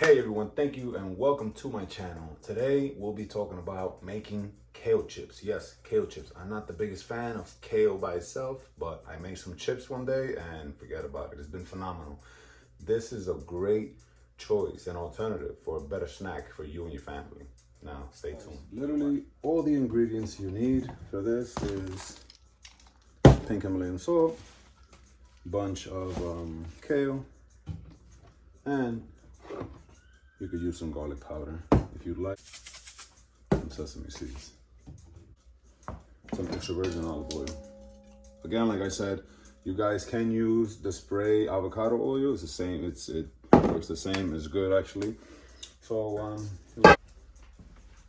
Hey everyone, thank you and welcome to my channel. Today we'll be talking about making kale chips. Yes, kale chips. I'm not the biggest fan of kale by itself, but I made some chips one day and forget about it. It's been phenomenal. This is a great choice and alternative for a better snack for you and your family. Now, stay tuned. Literally all the ingredients you need for this is pink Himalayan salt, bunch of kale, and you could use some garlic powder if you'd like, some sesame seeds, some extra virgin olive oil. Again, like I said, you guys can use the spray avocado oil. It's the same, it works the same, it's good actually. So,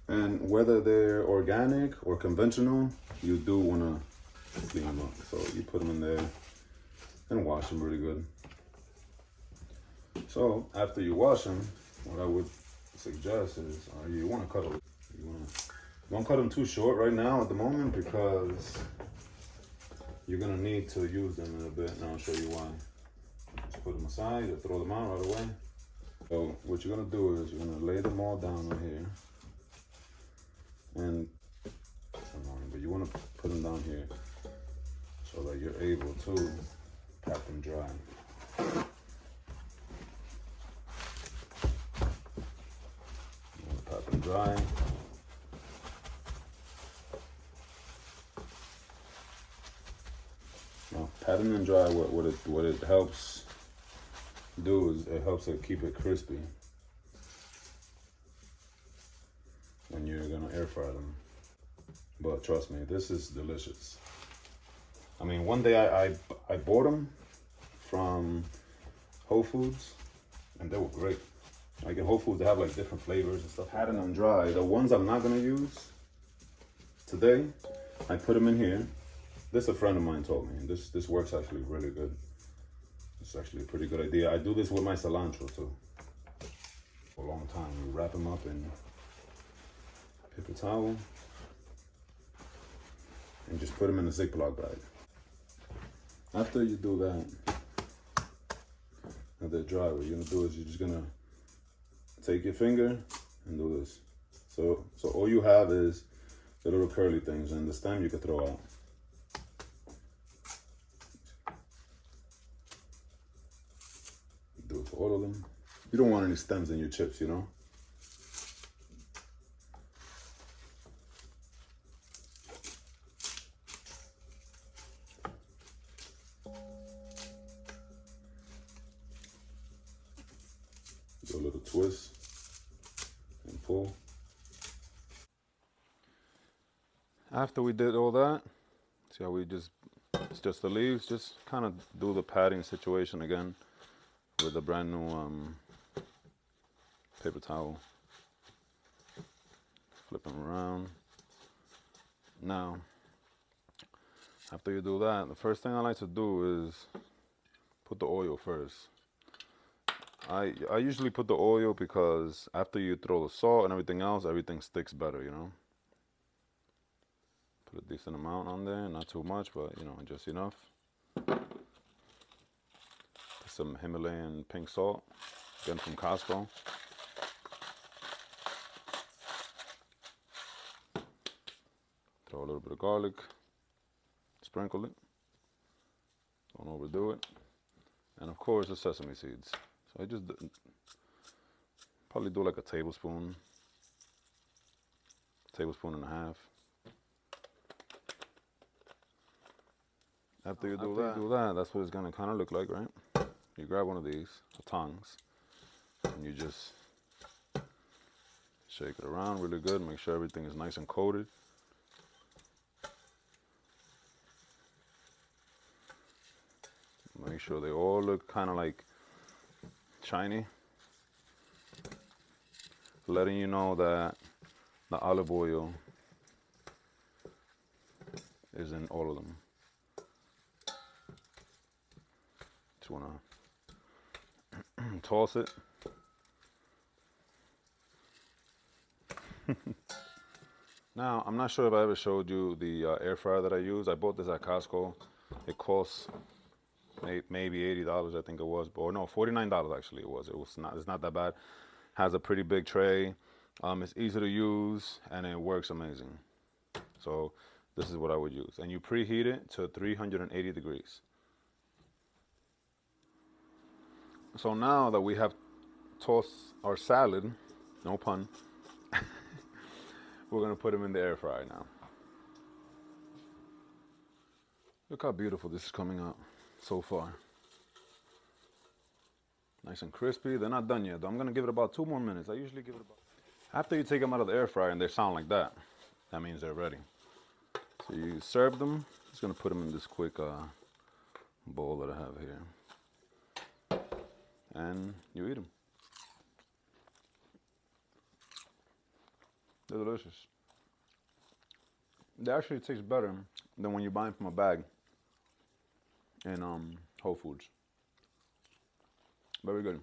and whether they're organic or conventional, you do wanna clean them up. So you put them in there and wash them really good. So after you wash them, what I would suggest is you want to cut them. Don't cut them too short right now at the moment because you're gonna need to use them in a bit, and I'll show you why. Just put them aside or throw them out right away. So what you're gonna do is you're gonna lay them all down right here, and but you want to put them down here so that you're able to pat them dry. Dry. Now, patting them dry, what it helps do is it helps it keep it crispy when you're gonna air fry them. But trust me, this is delicious. I mean, one day I bought them from Whole Foods, and they were great. Like in Whole Foods, they have like different flavors and stuff. Patting them dry. The ones I'm not gonna use today, I put them in here. This a friend of mine told me. This works actually really good. It's actually a pretty good idea. I do this with my cilantro too. For a long time, we wrap them up in paper towel and just put them in a Ziploc bag. After you do that, and they're dry, what you're gonna do is you're just gonna take your finger and do this. So all you have is the little curly things, and the stem you can throw out. Do it for all of them. You don't want any stems in your chips, you know? Do a little twist and pull. After we did all that, see how it's just the leaves, just kind of do the patting situation again with a brand new paper towel. Flip them around. Now, after you do that, the first thing I like to do is put the oil first. I usually put the oil because after you throw the salt and everything else, everything sticks better, you know. Put a decent amount on there, not too much, but you know, just enough. Put some Himalayan pink salt, again from Costco. Throw a little bit of garlic, sprinkle it, don't overdo it. And of course the sesame seeds. So I just probably do like a tablespoon and a half. After you do that, that's what it's gonna kind of look like, right? You grab one of these, the tongs, and you just shake it around really good, make sure everything is nice and coated. Make sure they all look kind of like shiny, letting you know that the olive oil is in all of them. Just want to toss it. Now, I'm not sure if I ever showed you the air fryer that I use. I bought this at Costco. It costs maybe $80, I think it was, or no, $49 actually it was. It's not that bad. Has a pretty big tray. It's easy to use and it works amazing. So this is what I would use. And you preheat it to 380 degrees. So now that we have tossed our salad, no pun, we're gonna put them in the air fryer now. Look how beautiful this is coming out so far. Nice and crispy. They're not done yet though. I'm gonna give it about 2 more minutes. I usually give it about... After you take them out of the air fryer and they sound like that, that means they're ready. So you serve them. Just gonna put them in this quick bowl that I have here. And you eat them. They're delicious. They actually taste better than when you buy them from a bag in Whole Foods. Very good.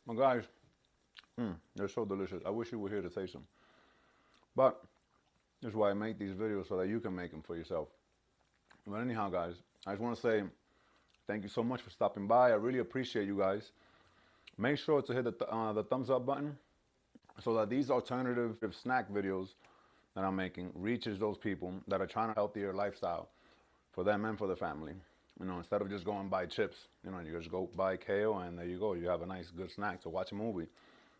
Well, guys, they're so delicious. I wish you were here to taste them. But this is why I make these videos, so that you can make them for yourself. But anyhow, guys, I just want to say thank you so much for stopping by. I really appreciate you guys. Make sure to hit the thumbs up button so that these alternative snack videos that I'm making reaches those people that are trying a healthier lifestyle for them and for their family. You know, instead of just going and buy chips, you know, you just go buy kale and there you go. You have a nice, good snack to watch a movie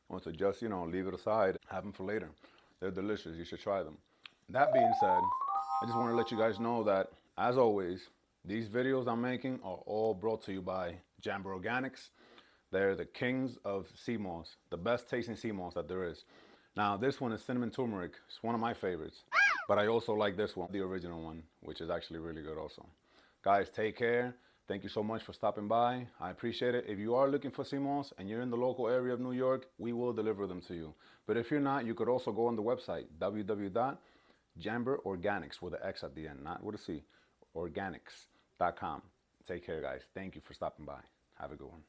or to just, you know, leave it aside, have them for later. They're delicious. You should try them. That being said, I just want to let you guys know that, as always, these videos I'm making are all brought to you by JAMBR Organics. They're the kings of sea moss, the best tasting sea moss that there is. Now, this one is cinnamon turmeric. It's one of my favorites. But I also like this one, the original one, which is actually really good also. Guys, take care. Thank you so much for stopping by. I appreciate it. If you are looking for sea moss and you're in the local area of New York, we will deliver them to you. But if you're not, you could also go on the website, www.JAMBRorganics, with an X at the end, not with a C, organics.com. Take care, guys. Thank you for stopping by. Have a good one.